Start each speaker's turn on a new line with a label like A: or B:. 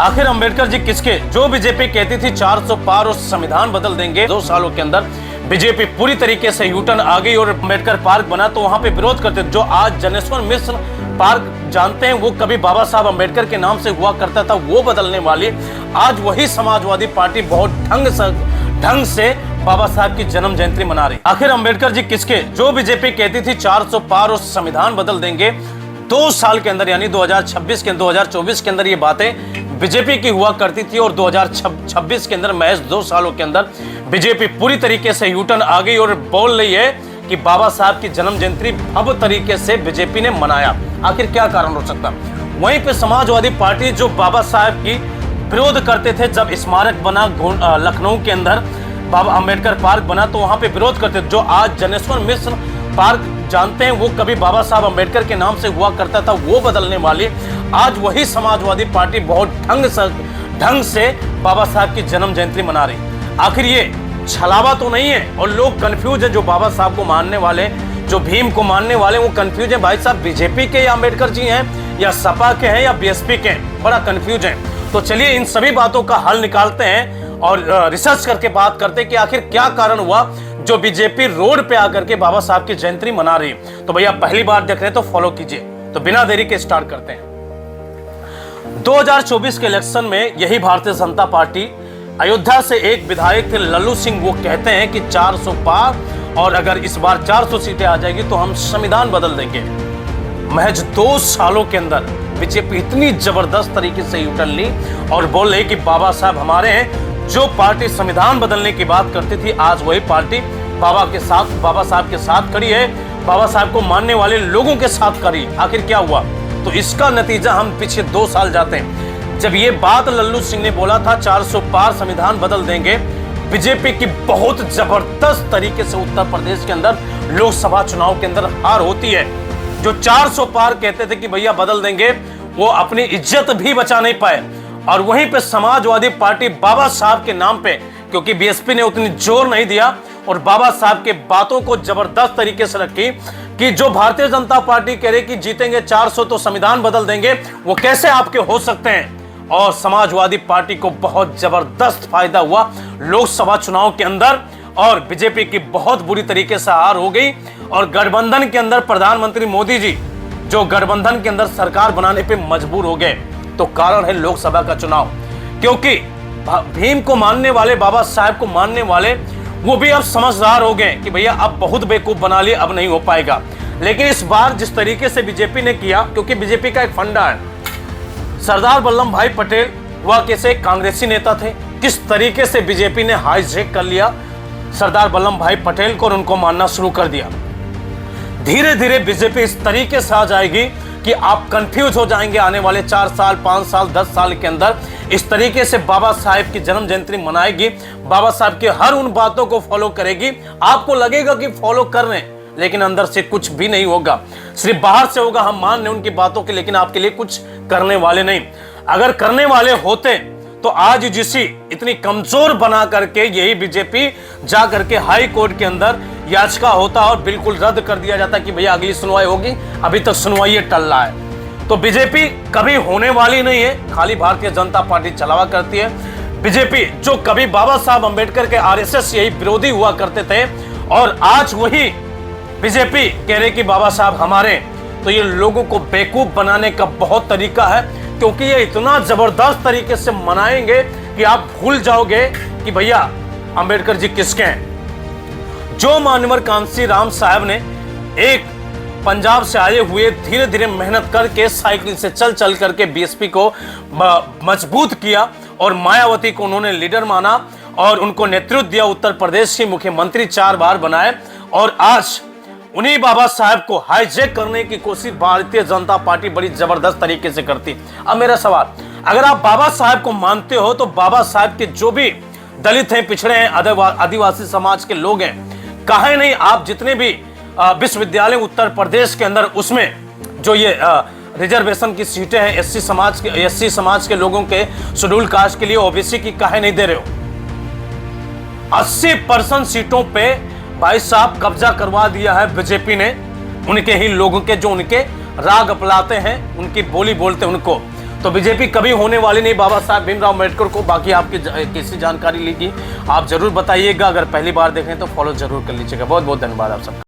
A: आखिर अंबेडकर जी किसके? जो बीजेपी कहती थी 400 पार और संविधान बदल देंगे, 2 सालों के अंदर बीजेपी पूरी तरीके से यूटर्न आ गई और अंबेडकर पार्क बना तो वहां पे विरोध करते। जो आज जनेश्वर मिश्र पार्क जानते हैं, वो कभी बाबा साहब अंबेडकर के नाम से हुआ करता था, वो बदलने वाली आज वही समाजवादी पार्टी बहुत ढंग से बाबा साहब की जन्म जयंती मना रही। आखिर अंबेडकर जी किसके? जो बीजेपी कहती थी 400 पार और संविधान बदल देंगे, 2 साल के अंदर यानी 2024 के अंदर ये बातें बीजेपी की हुआ करती थी और 2026 के अंदर महज 2 सालों के अंदर बीजेपी पूरी तरीके से यूटर्न आ गई और बोल रही है कि बाबा साहब की जन्म जयंती अब तरीके से बीजेपी ने मनाया। आखिर क्या कारण हो सकता? वहीं पे समाजवादी पार्टी जो बाबा साहब की विरोध करते थे, जब स्मारक बना लखनऊ के अंदर बाबा अंबेडकर पार्क बना तो वहां पे विरोध करते थे। जो आज जनेश्वर मिश्र पार्क जानते हैं, वो कभी बाबा साहब अंबेडकर के नाम से हुआ करता था, वो बदलने वाली आज वही समाजवादी पार्टी बहुत ढंग से बाबा साहब की जन्म जयंती मना रही। आखिर ये छलावा तो नहीं है? और लोग कंफ्यूज है, जो बाबा साहब को मानने वाले, जो भीम को मानने वाले, वो कंफ्यूज है भाई साहब बीजेपी के या अंबेडकर जी हैं या सपा के हैं या बीएसपी के हैं, बड़ा कंफ्यूज है। तो चलिए इन सभी बातों का हल निकालते हैं और रिसर्च करके बात करते हैं कि आखिर क्या कारण हुआ जो बीजेपी रोड पे आकर के बाबा साहब की जयंती मना रही है। तो भैया पहली बार देख रहे हैं तो फॉलो कीजिए। तो बिना देरी के स्टार्ट करते हैं। 2024 के इलेक्शन में यही भारतीय जनता पार्टी अयोध्या से एक विधायक थे लल्लू सिंह, वो कहते हैं कि 400 पार और अगर इस बार 400 सीटें आ जाएगी तो हम संविधान बदल देंगे। महज 2 सालों के अंदर बीजेपी इतनी जबरदस्त तरीके से यूटर्न ली और बोल रही कि बाबा साहब हमारे हैं। जो पार्टी संविधान बदलने की बात करती थी, आज वही पार्टी बाबा साहब के साथ खड़ी है, बाबा साहब को मानने वाले लोगों के साथ खड़ी। आखिर क्या हुआ? तो इसका नतीजा हम पीछे 2 साल जाते हैं, जब ये बात लल्लू सिंह ने बोला था 400 पार संविधान बदल देंगे। बीजेपी की बहुत जबरदस्त तरीके से उत्तर प्रदेश के अंदर लोकसभा चुनाव के अंदर हार होती है। जो 400 पार कहते थे कि भैया बदल देंगे, वो अपनी इज्जत भी बचा नहीं पाए और वहीं पे समाजवादी पार्टी बाबा साहब के नाम पे, क्योंकि बीएसपी ने उतनी जोर नहीं दिया और बाबा साहब के बातों को जबरदस्त तरीके से रखी कि जो भारतीय जनता पार्टी कह रही कि जीतेंगे 400 तो संविधान बदल देंगे, वो कैसे आपके हो सकते हैं। और समाजवादी पार्टी को बहुत जबरदस्त फायदा हुआ लोकसभा चुनाव के अंदर और बीजेपी की बहुत बुरी तरीके से हार हो गई और गठबंधन के अंदर प्रधानमंत्री मोदी जी जो गठबंधन के अंदर सरकार बनाने पे मजबूर हो गए। तो कारण है लोकसभा का चुनाव, क्योंकि भीम को मानने वाले, बाबा साहब को मानने वाले, वो भी अब समझदार हो गए कि भैया अब बहुत बेवकूफ बना लिए, अब नहीं हो पाएगा। लेकिन इस बार जिस तरीके से बीजेपी ने किया, क्योंकि बीजेपी का एक फंडा है, सरदार वल्लभ भाई पटेल वह कैसे कांग्रेसी नेता थे, किस तरीके से बीजेपी ने हाईजैक कर लिया सरदार वल्लभ भाई पटेल को और उनको मानना शुरू कर दिया। धीरे धीरे बीजेपी इस तरीके से आ जाएगी कि आप कंफ्यूज हो जाएंगे। आने वाले 4 साल, 5 साल, 10 साल के अंदर इस तरीके से बाबा साहब की जन्म जयंती मनाएगी, बाबा साहब की हर उन बातों को फॉलो करेगी। आपको लगेगा कि फॉलो कर रहे हैं, लेकिन अंदर से कुछ भी नहीं होगा, सिर्फ बाहर से होगा हम मान रहे उनकी बातों के, लेकिन आपके लिए कुछ करने वाले नहीं। अगर करने वाले होते तो आज जिसी इतनी कमजोर बना करके यही बीजेपी जा करके हाई कोर्ट के अंदर याचिका होता और बिल्कुल रद्द कर दिया जाता कि भैया अगली सुनवाई होगी, अभी तक सुनवाई टल रहा है। तो बीजेपी कभी होने वाली नहीं है, खाली भारतीय जनता पार्टी चलावा करती है। बीजेपी जो कभी बाबा साहब अंबेडकर के आरएसएस यही विरोधी हुआ करते थे और आज वही बीजेपी कह रहे कि बाबा साहब हमारे, तो ये लोगों को बेवकूफ बनाने का बहुत तरीका है, क्योंकि ये इतना जबरदस्त तरीके से मनाएंगे कि आप भूल जाओगे कि भैया अंबेडकर जी किसके हैं। जो मान्यवर कांसी राम साहब ने एक पंजाब से आए हुए धीरे धीरे मेहनत करके साइकिल से चल करके बीएसपी को मजबूत किया और मायावती को उन्होंने लीडर माना और उनको नेतृत्व दिया, उत्तर प्रदेश के मुख्यमंत्री 4 बार बनाए और आज उन्हीं बाबा साहब को हाईजैक करने की कोशिश भारतीय जनता पार्टी बड़ी जबरदस्त तरीके से करती। अब मेरा सवाल, अगर आप बाबा साहब को मानते हो तो बाबा साहब के जो भी दलित हैं, पिछड़े हैं, आदिवासी समाज के लोग हैं, काहे नहीं आप जितने भी विश्वविद्यालय उत्तर प्रदेश के अंदर उसमें जो ये रिजर्वेशन की सीटें हैं एससी समाज के लोगों के, शेड्यूल कास्ट के लिए ओबीसी की, काहे नहीं दे रहे हो? 80% सीटों पे भाई साहब कब्जा करवा दिया है बीजेपी ने, उनके ही लोगों के, जो उनके राग अपलाते हैं, उनकी बोली बोलते उनको। तो बीजेपी कभी होने वाली नहीं बाबा साहब भीमराव अम्बेडकर को। बाकी आपकी किसी जानकारी लीजिए आप जरूर बताइएगा। अगर पहली बार देखें तो फॉलो जरूर कर लीजिएगा। बहुत बहुत धन्यवाद आप सबका।